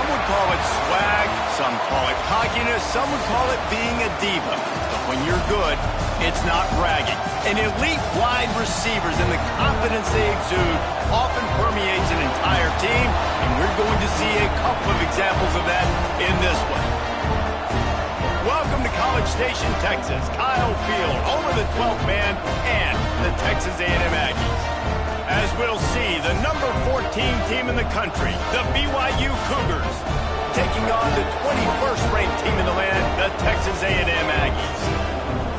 would call it swag, some call it cockiness, some would call it being a diva. But when you're good, it's not bragging. An elite wide receivers and the confidence they exude often permeates an entire team, and we're going to see a couple of examples of that in this one. Welcome to College Station, Texas. Kyle Field, home of the 12th man and the Texas A&M Aggies. As we'll see, the number 14 team in the country, the BYU Cougars, taking on the 21st ranked team in the land, the Texas A&M Aggies.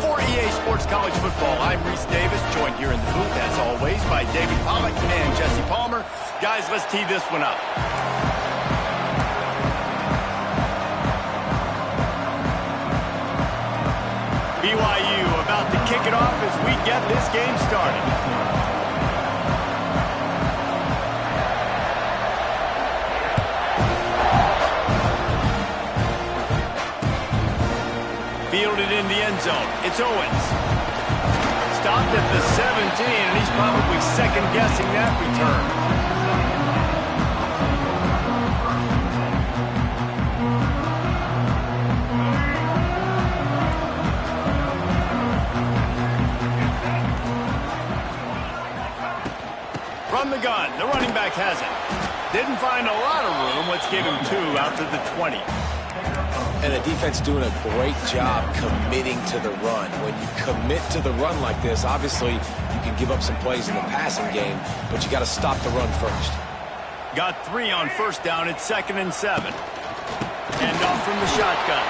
For EA Sports College Football, I'm Reese Davis, joined here in the booth, as always, by David Pollack and Jesse Palmer. Guys, let's tee this one up. BYU about to kick it off as we get this game started. Fielded in the end zone. It's Owens. Stopped at the 17, and he's probably second-guessing that return. From the gun, the running back has it. Didn't find a lot of room. Let's give him 2 out to the 20. And the defense doing a great job committing to the run. When you commit to the run like this, obviously you can give up some plays in the passing game, but you got to stop the run first. Got 3 on first down. It's 2nd and 7. Hand off from the shotgun.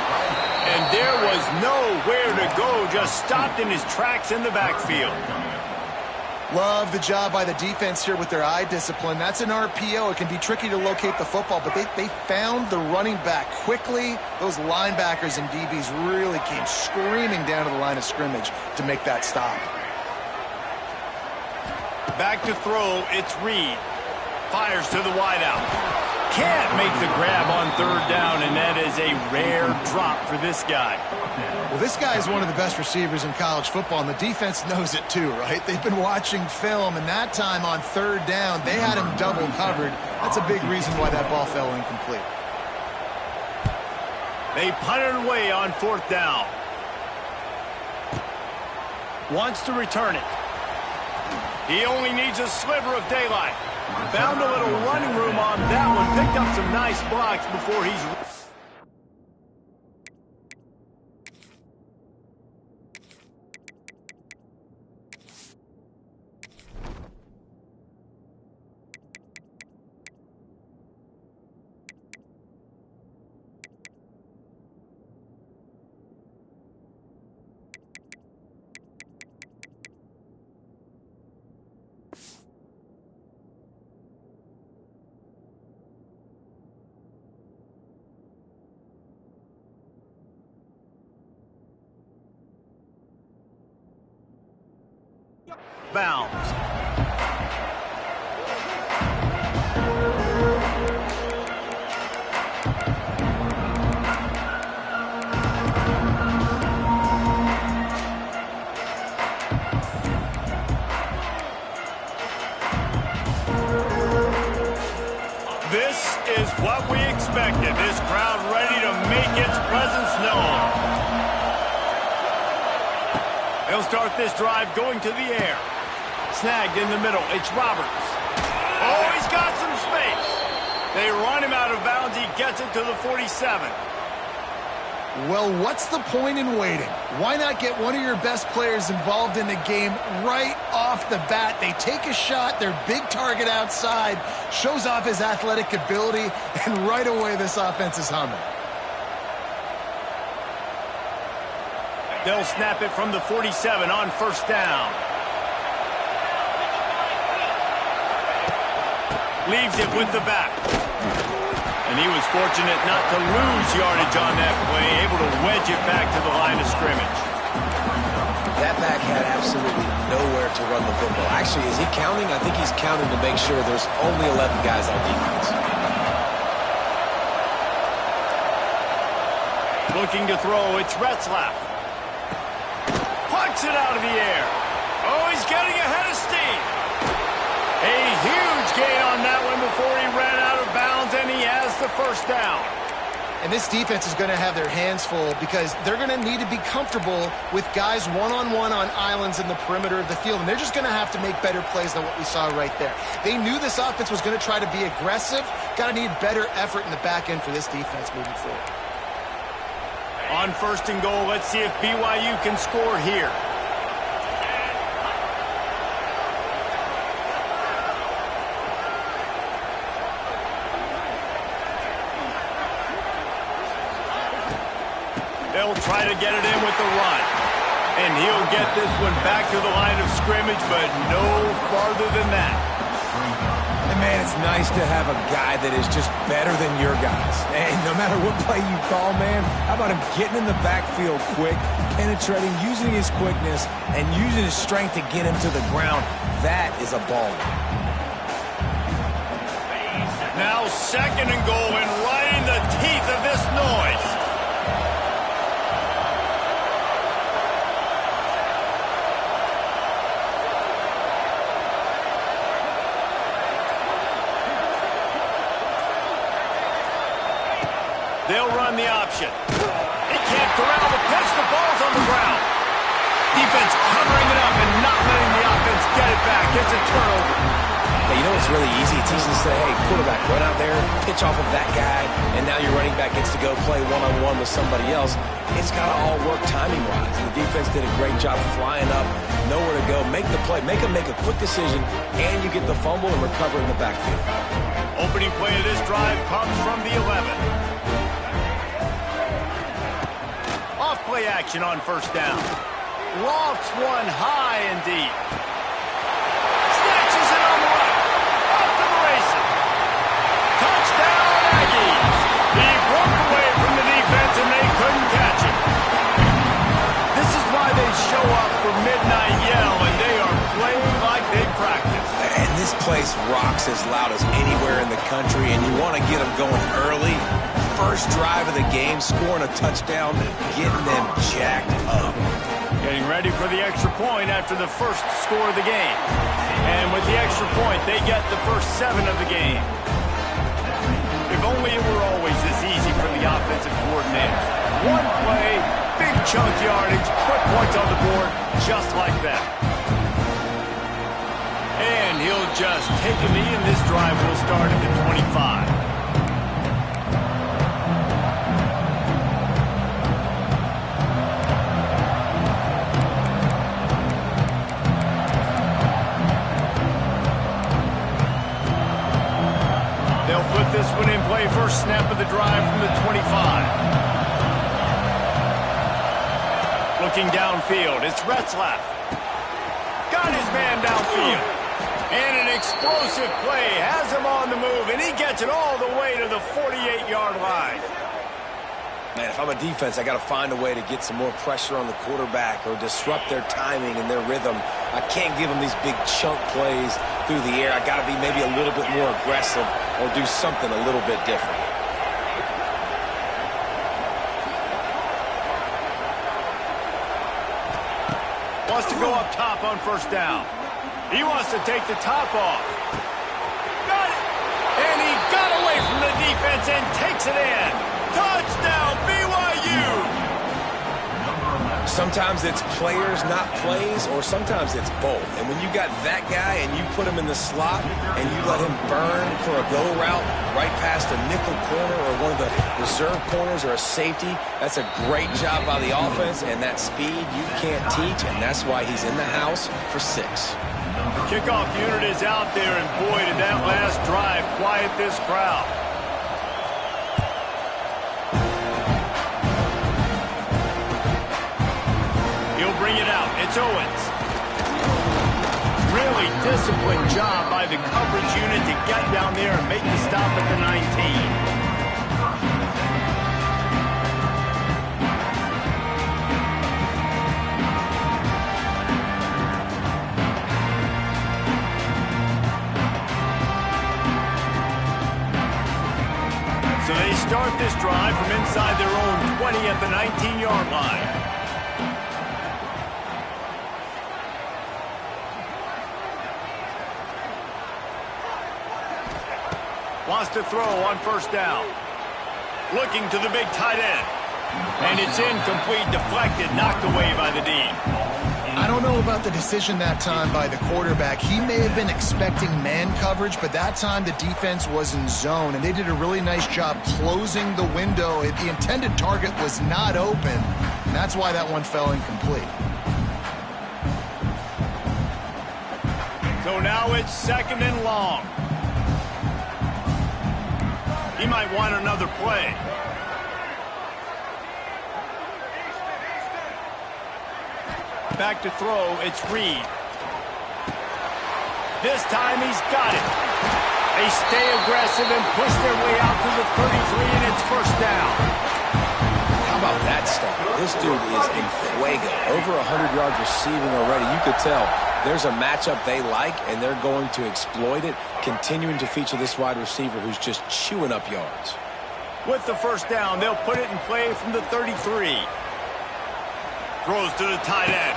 And there was nowhere to go. Just stopped in his tracks in the backfield. Love the job by the defense here with their eye discipline. That's an RPO. It can be tricky to locate the football, but they found the running back quickly. Those linebackers and DBs really came screaming down to the line of scrimmage to make that stop. Back to throw, it's Reed. Fires to the wideout. Can't make the grab on 3rd down, and that is a rare drop for this guy. Well, this guy is one of the best receivers in college football, and the defense knows it too, right? They've been watching film, and that time on 3rd down, they had him double covered. That's a big reason why that ball fell incomplete. They punted away on 4th down. Wants to return it. He only needs a sliver of daylight. Found a little running room on that one. Picked up some nice blocks before he's... bounds. This is what we expected. This crowd ready to make its presence known. They'll start this drive going to the air. Snagged in the middle. It's Roberts. Oh, he's got some space. They run him out of bounds. He gets it to the 47. Well, what's the point in waiting? Why not get one of your best players involved in the game right off the bat? They take a shot, their big target outside, shows off his athletic ability, and right away this offense is humming. They'll snap it from the 47 on 1st down. Leaves it with the back. And he was fortunate not to lose yardage on that play, able to wedge it back to the line of scrimmage. That back had absolutely nowhere to run the football. Actually, is he counting? I think he's counting to make sure there's only 11 guys on defense. Looking to throw, it's Retzlaff. Punts it out of the air. Oh, he's getting ahead of steam. A huge gain on that one before he ran out of bounds, and he has the first down. And this defense is going to have their hands full because they're going to need to be comfortable with guys one-on-one on islands in the perimeter of the field. And they're just going to have to make better plays than what we saw right there. They knew this offense was going to try to be aggressive. Got to need better effort in the back end for this defense moving forward. On first and goal, let's see if BYU can score here. They'll try to get it in with the run. And he'll get this one back to the line of scrimmage, but no farther than that. And, man, it's nice to have a guy that is just better than your guys. And no matter what play you call, man, how about him getting in the backfield quick, penetrating, using his quickness, and using his strength to get him to the ground. That is a ball. Now second and goal, and right in the teeth of this noise. They'll run the option. He can't corral the pitch. The ball's on the ground. Defense covering it up and not letting the offense get it back. It's a turnover. Hey, you know what's really easy? It's easy to say, hey, quarterback, run out there, pitch off of that guy, and now your running back gets to go play one-on-one with somebody else. It's got to all work timing-wise. And the defense did a great job flying up, nowhere to go. Make the play. Make a quick decision, and you get the fumble and recover in the backfield. Opening play of this drive comes from the 11. Off-play action on first down. Lofts one high and deep. Snatches it on the right. Off to the races. Touchdown, Aggies. He broke away from the defense and they couldn't catch him. This is why they show up for Midnight Yell, and they are playing like they practice. And this place rocks as loud as anywhere in the country, and you want to get them going early. First drive of the game, scoring a touchdown, getting them jacked up. Getting ready for the extra point after the first score of the game. And with the extra point, they get the first 7 of the game. If only it were always this easy for the offensive coordinators. One play, big chunk yardage, put points on the board, just like that. And he'll just take a knee, and this drive will start at the 25. Put this one in play, first snap of the drive from the 25. Looking downfield, it's Retzlaff. Got his man downfield. And an explosive play has him on the move, and he gets it all the way to the 48-yard line. Man, if I'm a defense, I got to find a way to get some more pressure on the quarterback or disrupt their timing and their rhythm. I can't give them these big chunk plays through the air. I got to be maybe a little bit more aggressive or do something a little bit different. Wants to go up top on first down. He wants to take the top off. Got it! And he got away from the defense and takes it in. Touchdown, BYU! Sometimes it's players, not plays, or sometimes it's both. And when you got that guy and you put him in the slot and you let him burn for a go route right past a nickel corner or one of the reserve corners or a safety, that's a great job by the offense, and that speed you can't teach, and that's why he's in the house for 6. The kickoff unit is out there, and boy, did that last drive quiet this crowd. Bring it out. It's Owens. Really disciplined job by the coverage unit to get down there and make the stop at the 19. So they start this drive from inside their own 20 at the 19-yard line. Wants to throw on first down. Looking to the big tight end. And it's incomplete, deflected, knocked away by the D. I don't know about the decision that time by the quarterback. He may have been expecting man coverage, but that time the defense was in zone, and they did a really nice job closing the window. The intended target was not open, and that's why that one fell incomplete. So now it's 2nd and long. He might want another play. Back to throw, it's Reed. This time he's got it. They stay aggressive and push their way out to the 33, and it's first down. How about that stuff? This dude is in fuego. Over 100 yards receiving already. You could tell there's a matchup they like, and they're going to exploit it, continuing to feature this wide receiver who's just chewing up yards. With the first down, they'll put it in play from the 33. Throws to the tight end.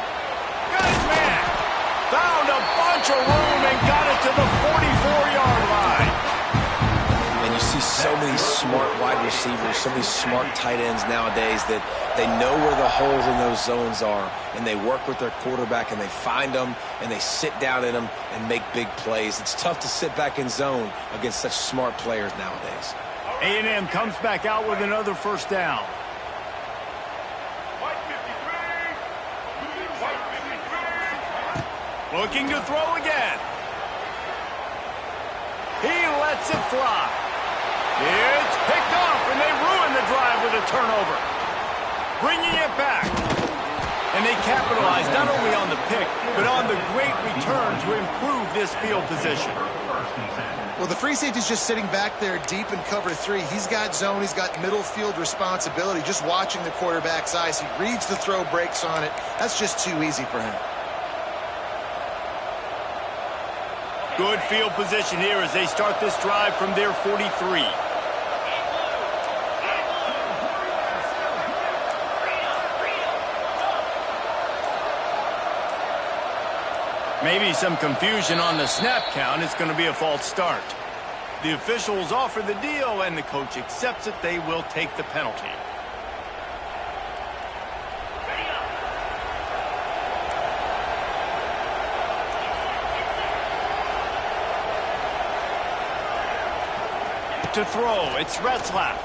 Got his man. Found a bunch of room and got it to the 44-yard line. And you see so many smart wide receivers, so many smart tight ends nowadays that they know where the holes in those zones are, and they work with their quarterback, and they find them, and they sit down in them and make big plays. It's tough to sit back in zone against such smart players nowadays. A&M comes back out with another first down. Looking to throw again. He lets it fly. It's picked off, and they ruin the drive with a turnover. Bringing it back. And they capitalize not only on the pick, but on the great return to improve this field position. Well, the free safety's just sitting back there deep in cover 3. He's got zone. He's got middle field responsibility. Just watching the quarterback's eyes. He reads the throw, breaks on it. That's just too easy for him. Good field position here as they start this drive from their 43. Maybe some confusion on the snap count. It's going to be a false start. The officials offer the deal, and the coach accepts it. They will take the penalty. To throw, it's Retzlaff.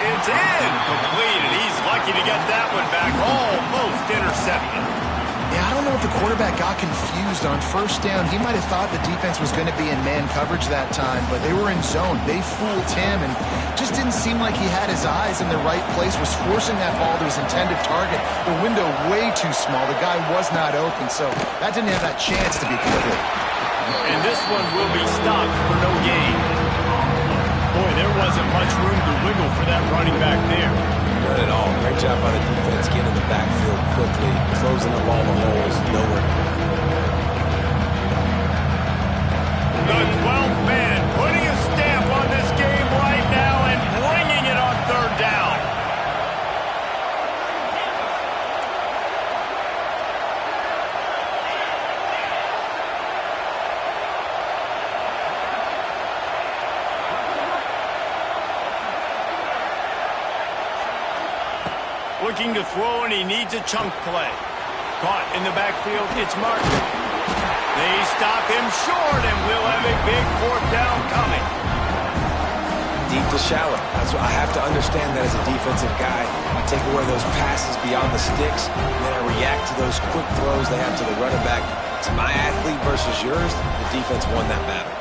It's in, complete, and he's lucky to get that one back, almost intercepted. Yeah, I don't know if the quarterback got confused on first down. He might have thought the defense was going to be in man coverage that time, but they were in zone. They fooled him, and just didn't seem like he had his eyes in the right place, was forcing that ball to his intended target. The window way too small. The guy was not open, so that didn't have that chance to be complete. And this one will be stopped for no gain. Boy, there wasn't much room to wiggle for that running back there. Not at all. Great job by the defense getting in the backfield quickly, closing up all the holes, nowhere to run. The 12th man putting a stamp on this game right now and bringing it on third down. Looking to throw, and he needs a chunk play. Caught in the backfield, it's Martin. They stop him short, and we'll have a big fourth down coming. Deep to shallow. That's what I have to understand that as a defensive guy. I take away those passes beyond the sticks, and then I react to those quick throws they have to the running back. It's my athlete versus yours. The defense won that battle.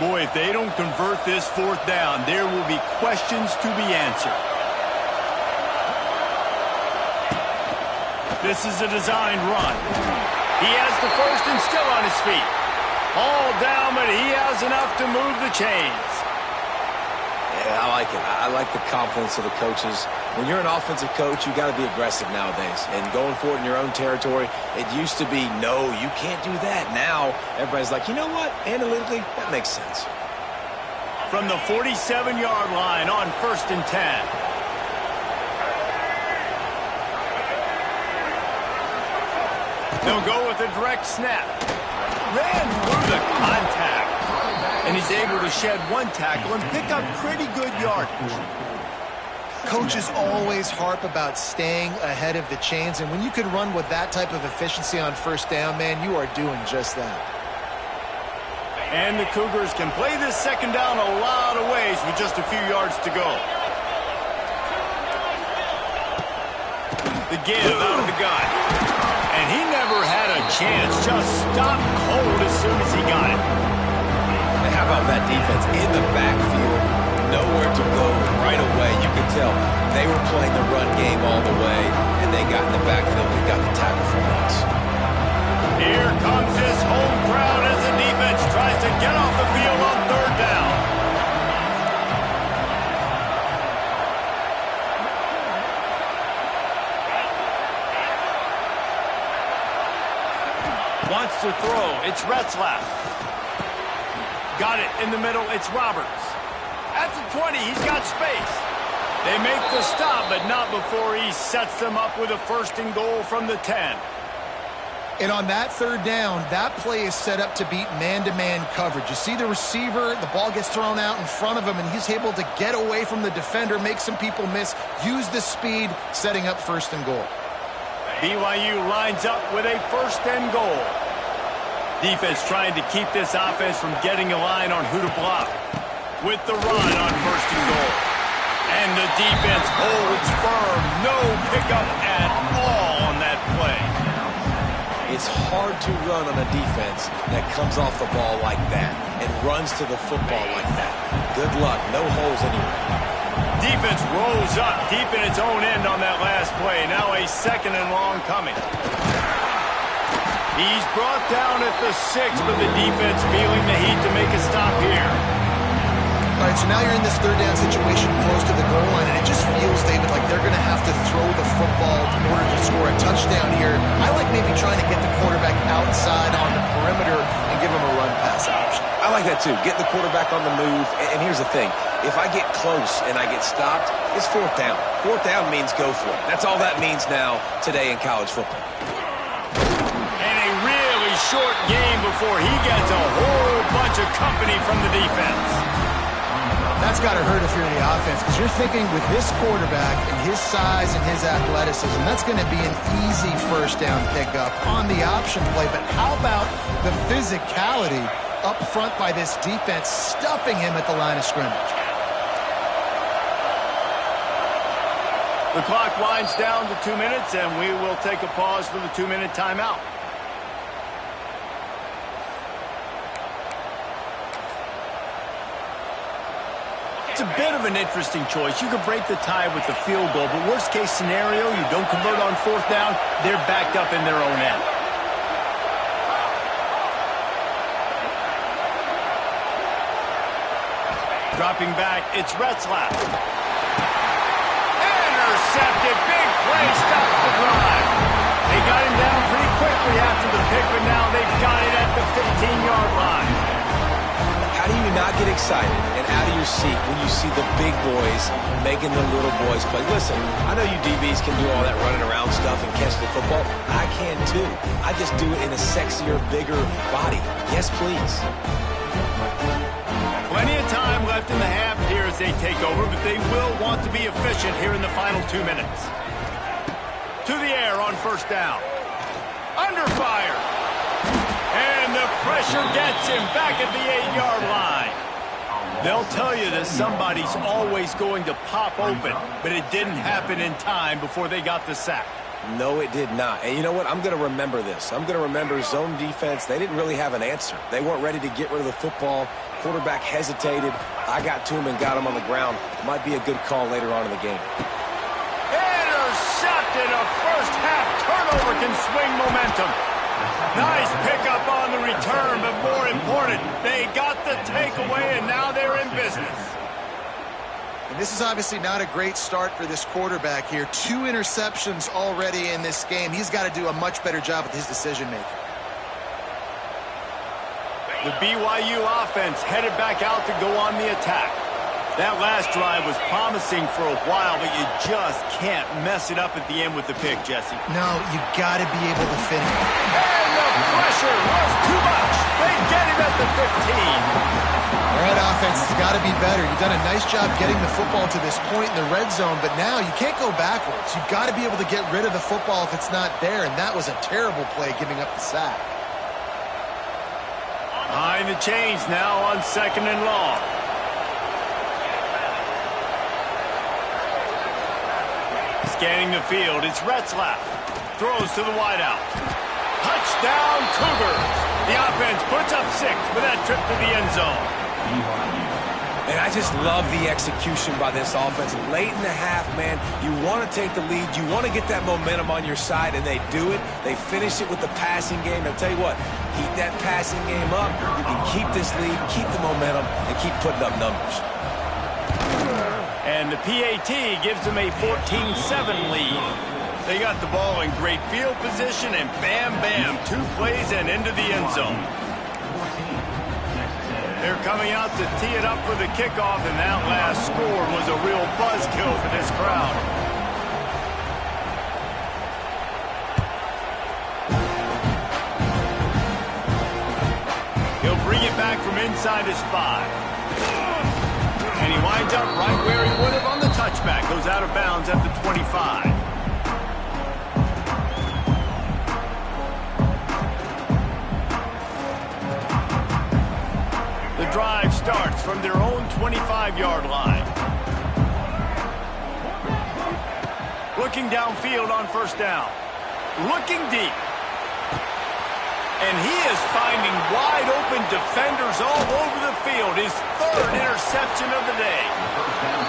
Boy, if they don't convert this fourth down, there will be questions to be answered. This is a designed run. He has the first and still on his feet. All down, but he has enough to move the chains. Yeah, I like it. I like the confidence of the coaches. When you're an offensive coach, you got to be aggressive nowadays. And going for it in your own territory, it used to be, no, you can't do that. Now, everybody's like, you know what? Analytically, that makes sense. From the 47-yard line on 1st and 10. They'll go with a direct snap. Ran through the contact. And he's able to shed one tackle and pick up pretty good yardage. Coaches always harp about staying ahead of the chains, and when you can run with that type of efficiency on 1st down, man, you are doing just that. And the Cougars can play this 2nd down a lot of ways with just a few yards to go. The give out of the gun. And he never had a chance. Just stopped cold as soon as he got it. And how about that defense in the backfield? Nowhere to go right away. You could tell they were playing the run game all the way, and they got in the backfield and got the tackle for loss. Here comes his home crowd as the defense tries to get off the field on 3rd down. Wants to throw. It's Retzlaff. Got it in the middle. It's Roberts. At the 20, he's got space. They make the stop, but not before he sets them up with a 1st and goal from the 10. And on that 3rd down, that play is set up to beat man-to-man coverage. You see the receiver, the ball gets thrown out in front of him, and he's able to get away from the defender, make some people miss, use the speed, setting up 1st and goal. BYU lines up with a 1st and goal. Defense trying to keep this offense from getting a line on who to block. With the run on 1st and goal. And the defense holds firm. No pickup at all on that play. It's hard to run on a defense that comes off the ball like that and runs to the football like that. Good luck. No holes anywhere. Defense rolls up deep in its own end on that last play. Now a 2nd and long coming. He's brought down at the 6, but the defense feeling the heat to make a stop here. All right, so now you're in this 3rd down situation close to the goal line, and it just feels, David, like they're going to have to throw the football in order to score a touchdown here. I like maybe trying to get the quarterback outside on the perimeter and give him a run-pass option. I like that, too. Get the quarterback on the move. And here's the thing. If I get close and I get stopped, it's 4th down. 4th down means go for it. That's all that means now today in college football. And a really short game before he gets a whole bunch of company from the defense. That's got to hurt if you're in the offense, because you're thinking with this quarterback and his size and his athleticism, that's going to be an easy 1st down pickup on the option play. But how about the physicality up front by this defense, stuffing him at the line of scrimmage? The clock winds down to 2 minutes, and we will take a pause for the 2-minute timeout. It's a bit of an interesting choice. You could break the tie with the field goal, but worst case scenario, you don't convert on 4th down, they're backed up in their own end. Dropping back, it's Retzlaff. Intercepted, big play, stops the drive. They got him down pretty quickly after the pick, but now they've got it at the 15-yard line. How do you not get excited and out of your seat when you see the big boys making the little boys play? Listen, I know you DBs can do all that running around stuff and catch the football. I can too. I just do it in a sexier, bigger body. Yes, please. Plenty of time left in the half here as they take over, but they will want to be efficient here in the final 2 minutes. To the air on 1st down. Under fire. And the pressure gets him back at the 8-yard line. They'll tell you that somebody's always going to pop open, but it didn't happen in time before they got the sack. No, it did not. And you know what? I'm going to remember this. I'm going to remember zone defense. They didn't really have an answer. They weren't ready to get rid of the football. Quarterback hesitated. I got to him and got him on the ground. Might be a good call later on in the game. Intercepted. A first-half turnover can swing momentum. Nice pickup on the return, but more important, they got the takeaway. And this is obviously not a great start for this quarterback here. 2 interceptions already in this game. He's got to do a much better job with his decision-making. The BYU offense headed back out to go on the attack. That last drive was promising for a while, but you just can't mess it up at the end with the pick, Jesse. No, you got to be able to finish. And the pressure was too much. They get him at the 15. All right, offense has got to be better. You've done a nice job getting the football to this point in the red zone, but now you can't go backwards. You've got to be able to get rid of the football if it's not there, and that was a terrible play giving up the sack. Behind the chains now on 2nd and long. Scanning the field, it's Retzlaff. Throws to the wideout. Touchdown, Cougars. The offense puts up 6 with that trip to the end zone. And I just love the execution by this offense. Late in the half, man, you want to take the lead. You want to get that momentum on your side, and they do it. They finish it with the passing game. I'll tell you what, keep that passing game up. You can keep this lead, keep the momentum, and keep putting up numbers. And the PAT gives them a 14-7 lead. They got the ball in great field position, and bam, bam, 2 plays and into the end zone. They're coming out to tee it up for the kickoff, and that last score was a real buzzkill for this crowd. He'll bring it back from inside his 5. And he winds up right where he would have on the touchback. Goes out of bounds at the 25. The drive starts from their own 25-yard line. Looking downfield on 1st down. Looking deep. And he is finding wide-open defenders all over the field. His 3rd interception of the day.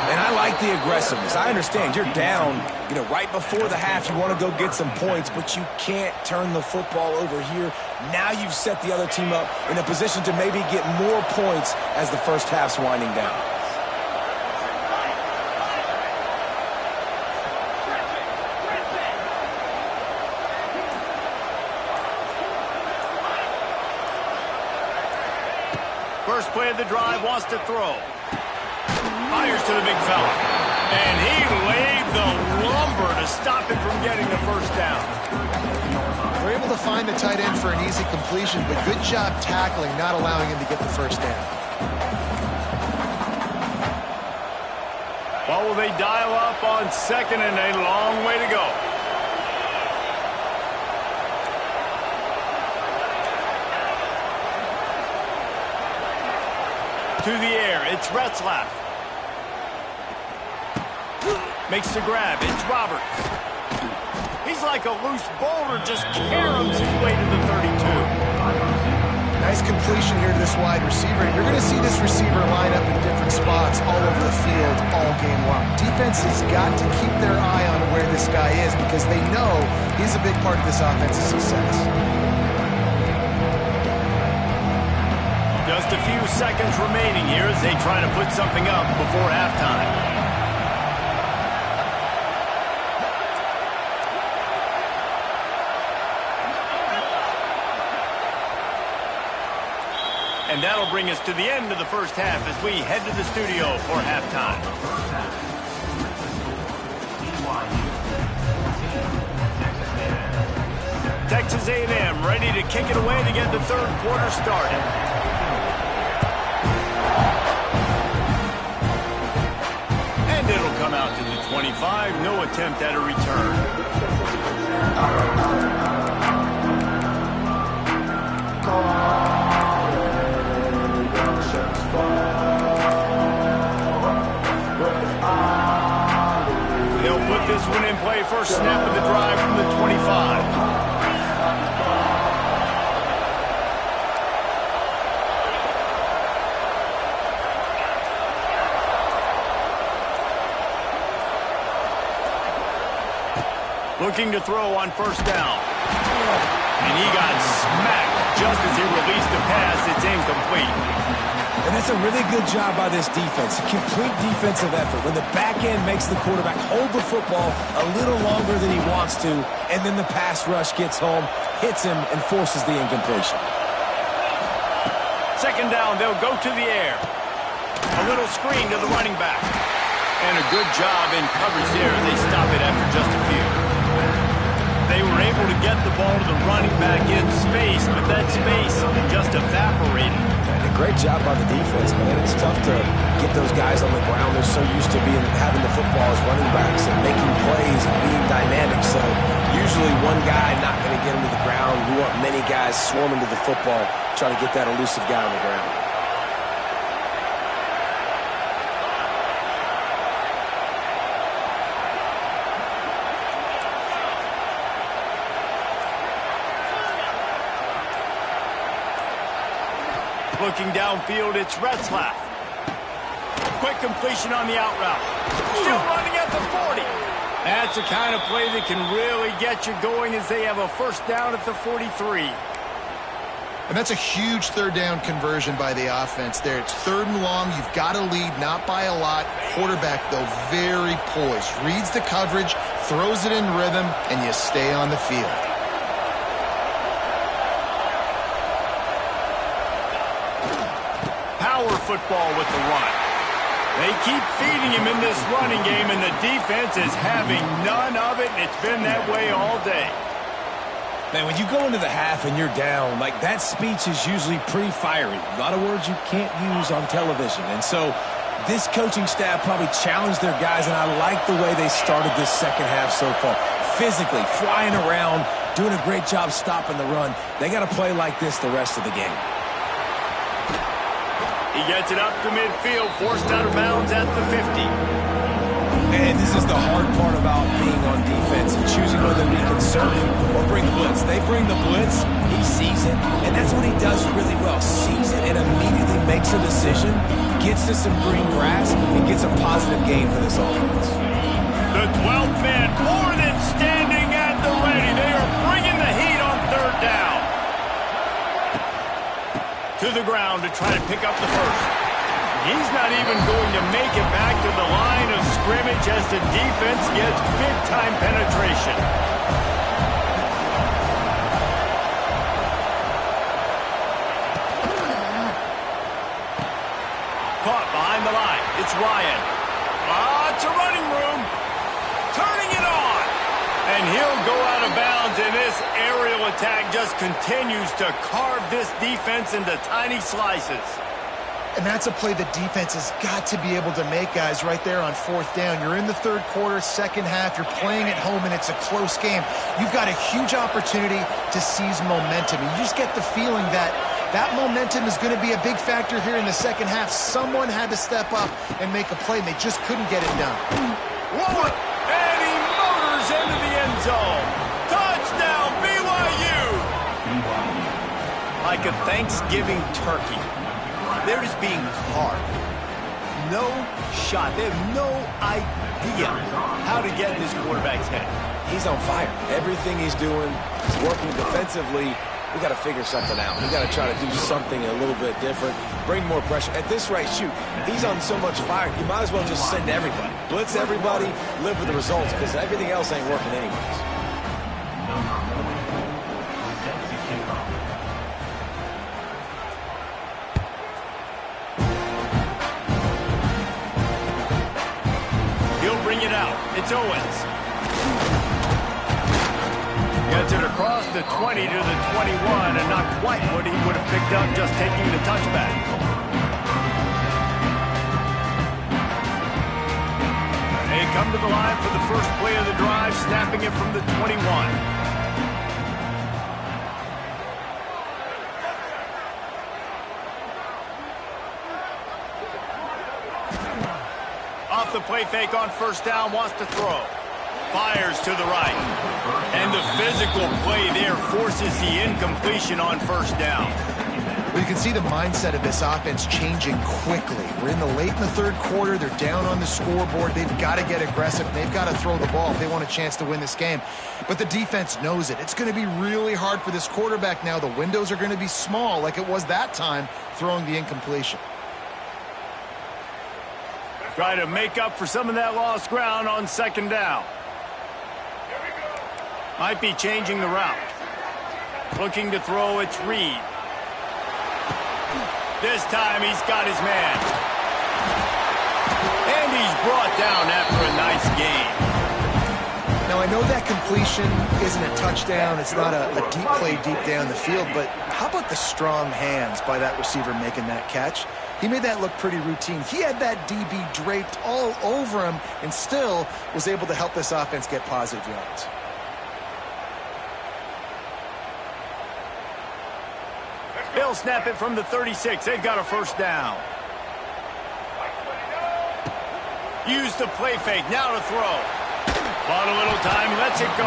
And I like the aggressiveness. I understand you're down, right before the half. You want to go get some points, but you can't turn the football over here. Now you've set the other team up in a position to maybe get more points as the first half's winding down. First play of the drive, wants to throw. Fires to the big fella. And he laid the lumber to stop him from getting the 1st down. We're able to find the tight end for an easy completion, but good job tackling, not allowing him to get the 1st down. What will they dial up on 2nd and a long way to go? To the air, it's Retzlaff. Makes the grab, it's Roberts. He's like a loose boulder, just caroms his way to the 32. Nice completion here to this wide receiver. You're going to see this receiver line up in different spots all over the field all game long. Defense has got to keep their eye on where this guy is because they know he's a big part of this offense's success. Just a few seconds remaining here as they try to put something up before halftime. And that'll bring us to the end of the first half as we head to the studio for halftime. Texas A&M ready to kick it away to get the 3rd quarter started. And it'll come out to the 25. No attempt at a return. They'll put this one in play. First snap of the drive from the 25. Looking to throw on 1st down. And he got smacked just as he released the pass. It's incomplete. And That's a really good job by this defense. A complete defensive effort. When the back end makes the quarterback hold the football a little longer than he wants to, and then the pass rush gets home, hits him, and forces the incompletion. Second down, they'll go to the air. A little screen to the running back. And a good job in coverage there. They stop it after just a few. They were able to get the ball to the running back in space, but that space just evaporated. And a great job by the defense, man. It's tough to get those guys on the ground. They're so used to having the football as running backs and making plays and being dynamic. So usually one guy not going to get him to the ground. We want many guys swarming to the football, trying to get that elusive guy on the ground. Looking downfield, it's Retzlaff. Quick completion on the out route. Still running at the 40. That's the kind of play that can really get you going as they have a first down at the 43. And that's a huge third down conversion by the offense there. It's third and long. You've got to lead, not by a lot. Quarterback, though, very poised. Reads the coverage, throws it in rhythm, and you stay on the field. Football with the run. They keep feeding him in this running game, and the defense is having none of it, and it's been that way all day. Man, when you go into the half and you're down, like that speech is usually pretty fiery. A lot of words you can't use on television. And so this coaching staff probably challenged their guys, and I like the way they started this second half so far. Physically, flying around, doing a great job stopping the run. They got to play like this the rest of the game. He gets it up to midfield, forced out of bounds at the 50. And this is the hard part about being on defense and choosing whether to be conservative or bring the blitz. They bring the blitz, he sees it, and that's what he does really well. Sees it and immediately makes a decision, gets to some green grass, and gets a positive gain for this offense. The 12th man more than standing at the ready. They are bringing the heat on third down. To the ground to try to pick up the first. He's not even going to make it back to the line of scrimmage as the defense gets big-time penetration. Caught behind the line. It's Ryan. It's a running room. Turning it on. And he'll go out of bounds, and this aerial attack just continues to carve this defense into tiny slices. And that's a play the defense has got to be able to make, guys, right there on fourth down. You're in the third quarter, second half. You're playing at home, and it's a close game. You've got a huge opportunity to seize momentum. You just get the feeling that that momentum is going to be a big factor here in the second half. Someone had to step up and make a play, and they just couldn't get it done. Whoa! And he motors into the end zone. Touchdown, BYU! Like a Thanksgiving turkey. They're just being carved. No shot. They have no idea how to get in this quarterback's head. He's on fire. Everything he's doing is working defensively. We got to figure something out. We got to try to do something a little bit different. Bring more pressure. At this rate, shoot, he's on so much fire. You might as well just send everybody. Blitz everybody, live with the results, because everything else ain't working anyways. It out. It's Owens. Gets it across the 20 to the 21, and not quite what he would have picked up just taking the touchback. They come to the line for the first play of the drive, snapping it from the 21. Off the play fake on first down, wants to throw. Fires to the right. And the physical play there forces the incompletion on first down. Well, you can see the mindset of this offense changing quickly. We're in the third quarter. They're down on the scoreboard. They've got to get aggressive. They've got to throw the ball if they want a chance to win this game. But the defense knows it. It's going to be really hard for this quarterback now. The windows are going to be small like it was that time throwing the incompletion. Try to make up for some of that lost ground on second down. Might be changing the route. Looking to throw, it's Reed. This time he's got his man. And he's brought down after a nice gain. Now, I know that completion isn't a touchdown. It's not a deep play deep down the field, but how about the strong hands by that receiver making that catch? He made that look pretty routine. He had that DB draped all over him and still was able to help this offense get positive yards. They'll snap it from the 36. They've got a first down. Use the play fake. Now to throw. Bought a little time. Lets it go.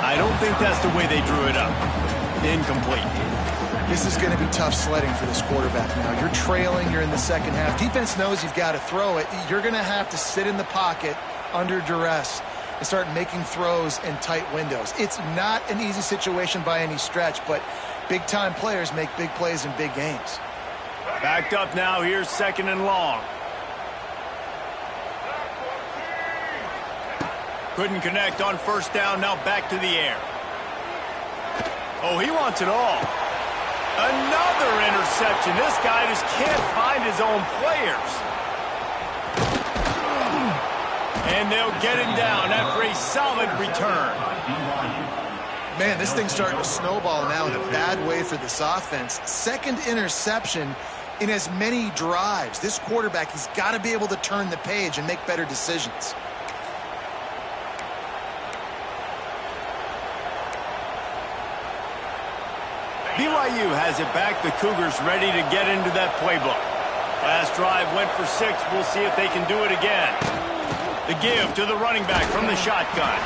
I don't think that's the way they drew it up. Incomplete. This is going to be tough sledding for this quarterback now. You're trailing. You're in the second half. Defense knows you've got to throw it. You're going to have to sit in the pocket under duress and start making throws in tight windows. It's not an easy situation by any stretch, but big-time players make big plays in big games. Backed up now. Here's second and long. Couldn't connect on first down. Now back to the air. Oh, he wants it all. Another interception. This guy just can't find his own players. And they'll get him down after a solid return. Man, this thing's starting to snowball now in a bad way for this offense. Second interception in as many drives. This quarterback, he's got to be able to turn the page and make better decisions. BYU has it back. The Cougars ready to get into that playbook. Last drive went for 6. We'll see if they can do it again. The give to the running back from the shotgun.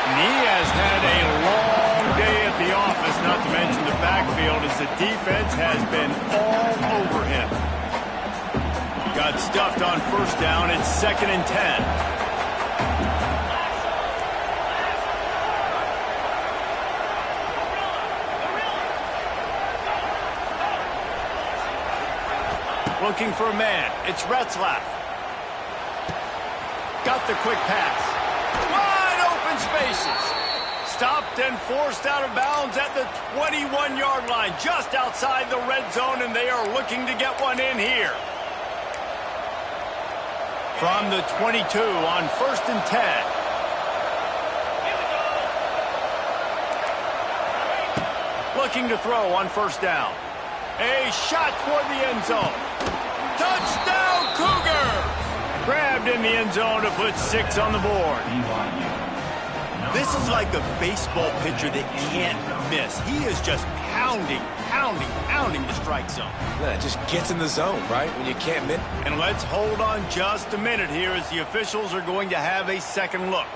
And he has had a long day at the office, not to mention the backfield, as the defense has been all over him. Got stuffed on first down. It's 2nd and 10. Looking for a man. It's Retzlaff. Got the quick pass. Wide open spaces. Stopped and forced out of bounds at the 21-yard line, just outside the red zone, and they are looking to get one in here. From the 22 on 1st and 10. Looking to throw on first down. A shot toward the end zone. Touchdown, Cougar! Grabbed in the end zone to put 6 on the board. This is like a baseball pitcher that can't miss. He is just pounding the strike zone. Yeah, it just gets in the zone, right? When you can't miss. And let's hold on just a minute here as the officials are going to have a second look.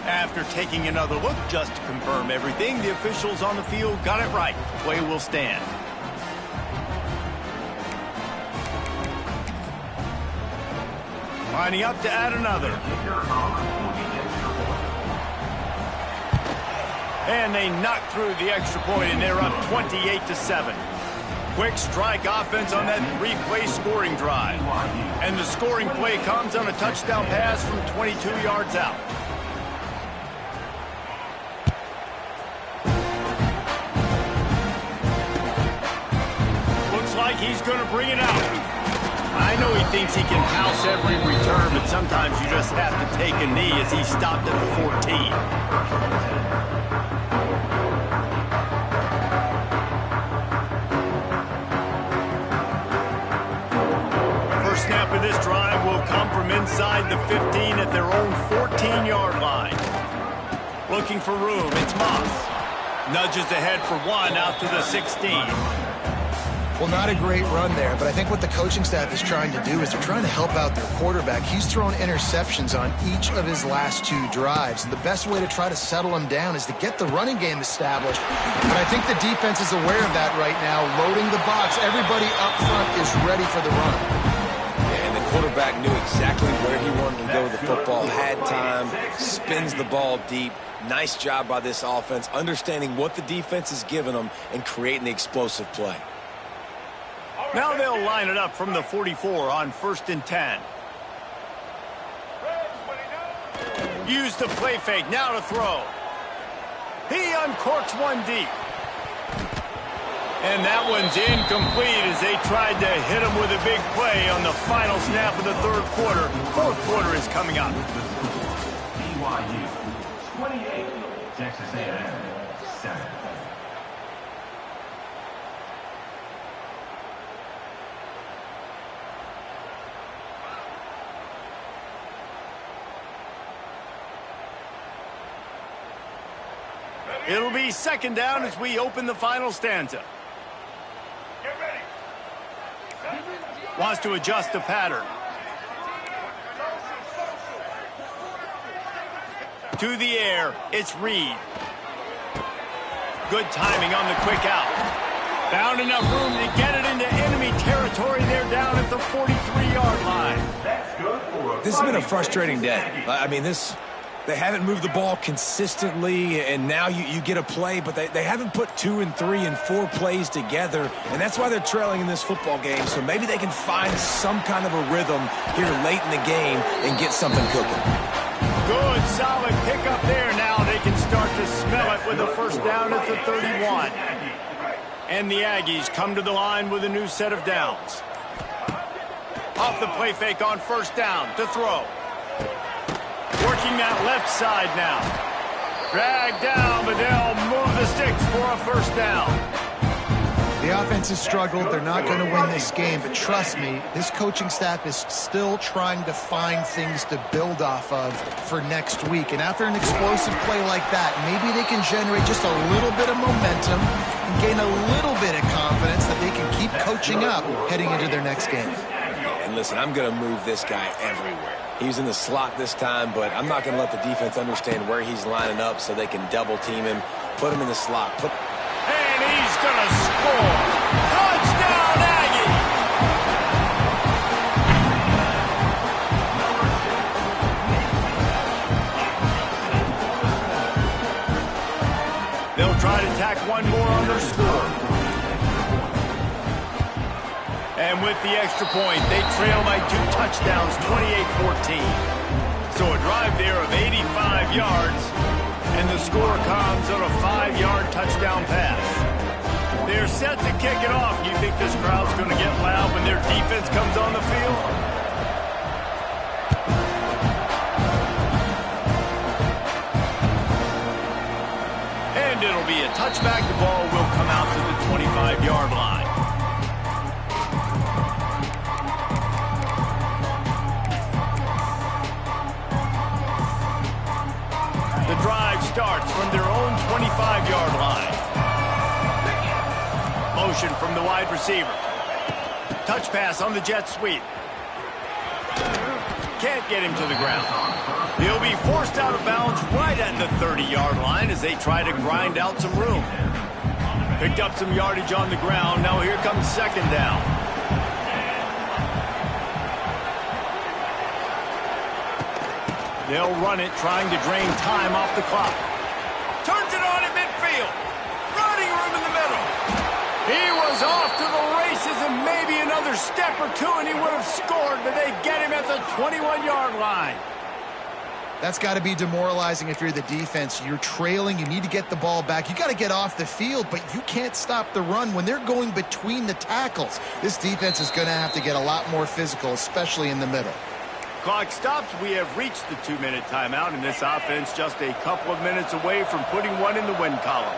After taking another look just to confirm everything, the officials on the field got it right. Play will stand. Lining up to add another. And they knock through the extra point, and they're up 28-7. Quick strike offense on that 3-play scoring drive. And the scoring play comes on a touchdown pass from 22 yards out. Like he's going to bring it out. I know he thinks he can house every return, but sometimes you just have to take a knee as he stopped at the 14. First snap of this drive will come from inside the 15 at their own 14-yard line. Looking for room, it's Moss. Nudges ahead for 1 out to the 16. Well, not a great run there, but I think what the coaching staff is trying to do is they're trying to help out their quarterback. He's thrown interceptions on each of his last 2 drives, and the best way to try to settle him down is to get the running game established. But I think the defense is aware of that right now, loading the box. Everybody up front is ready for the run. And the quarterback quarterback knew exactly where he wanted to go with the football, had time, spins the ball deep. Nice job by this offense, understanding what the defense is giving them and creating the explosive play. Now they'll line it up from the 44 on 1st and 10. Use the play fake, now to throw. He uncorks one deep. And that one's incomplete as they tried to hit him with a big play on the final snap of the 3rd quarter. 4th quarter is coming up. BYU 28, Texas A&M 7. It'll be 2nd down as we open the final stanza. Wants to adjust the pattern. To the air, it's Reed. Good timing on the quick out. Found enough room to get it into enemy territory. They're down at the 43-yard line. This has been a frustrating day. I mean, they haven't moved the ball consistently, and now you get a play, but they haven't put 2 and 3 and 4 plays together, and that's why they're trailing in this football game. So maybe they can find some kind of a rhythm here late in the game and get something cooking. Good, solid pickup there. Now they can start to smell it with a 1st down at the 31. And the Aggies come to the line with a new set of downs. Off the play fake on 1st down to throw. Working that left side now. Dragged down, but they'll move the sticks for a 1st down. The offense has struggled. They're not going to win this game, but trust me, this coaching staff is still trying to find things to build off of for next week. And after an explosive play like that, maybe they can generate just a little bit of momentum and gain a little bit of confidence that they can keep coaching up heading into their next game. And listen, I'm going to move this guy everywhere. He's in the slot this time, but I'm not going to let the defense understand where he's lining up so they can double team him, put him in the slot. And he's going to score. Touchdown, Aggie! They'll try to tack one more on their score. And with the extra point, they trail by 2 touchdowns, 28-14. So a drive there of 85 yards, and the score comes on a 5-yard touchdown pass. They're set to kick it off. You think this crowd's going to get loud when their defense comes on the field? And it'll be a touchback. The ball will come out to the 25-yard line. The drive starts from their own 25-yard line. Motion from the wide receiver. Touch pass on the jet sweep. Can't get him to the ground. He'll be forced out of bounds right at the 30-yard line as they try to grind out some room. Picked up some yardage on the ground. Now here comes 2nd down. They'll run it, trying to drain time off the clock. Turns it on at midfield. Running room in the middle. He was off to the races, and maybe another step or two, and he would have scored, but they get him at the 21-yard line. That's got to be demoralizing if you're the defense. You're trailing. You need to get the ball back. You got to get off the field, but you can't stop the run when they're going between the tackles. This defense is going to have to get a lot more physical, especially in the middle. Clock stops. We have reached the 2-minute timeout, and this offense just a couple of minutes away from putting one in the win column.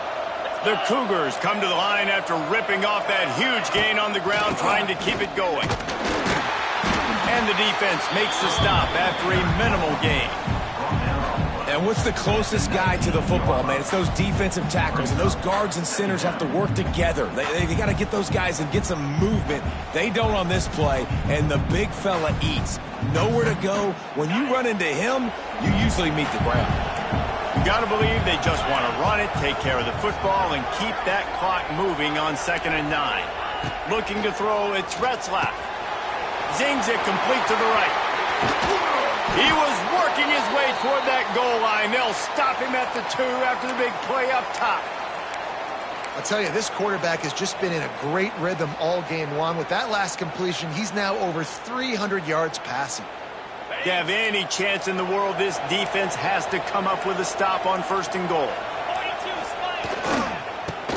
The Cougars come to the line after ripping off that huge gain on the ground, trying to keep it going. And the defense makes the stop after a minimal gain. And what's the closest guy to the football, man? It's those defensive tackles, and those guards and centers have to work together. They got to get those guys and get some movement. They don't on this play, and the big fella eats. Nowhere to go. When you run into him, you usually meet the ground. You got to believe they just want to run it, take care of the football, and keep that clock moving on 2nd and 9. Looking to throw, it's Retzlaff. Zings it complete to the right. He was working his way toward that goal line. They'll stop him at the 2 after the big play up top. I'll tell you, this quarterback has just been in a great rhythm all game long. With that last completion, he's now over 300 yards passing. To have any chance in the world, this defense has to come up with a stop on 1st and goal.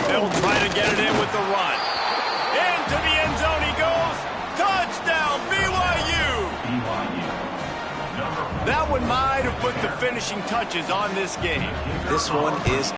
They'll try to get it in with the run. Into the end zone he goes. Touchdown, BYU! That one might have put the finishing touches on this game. This one is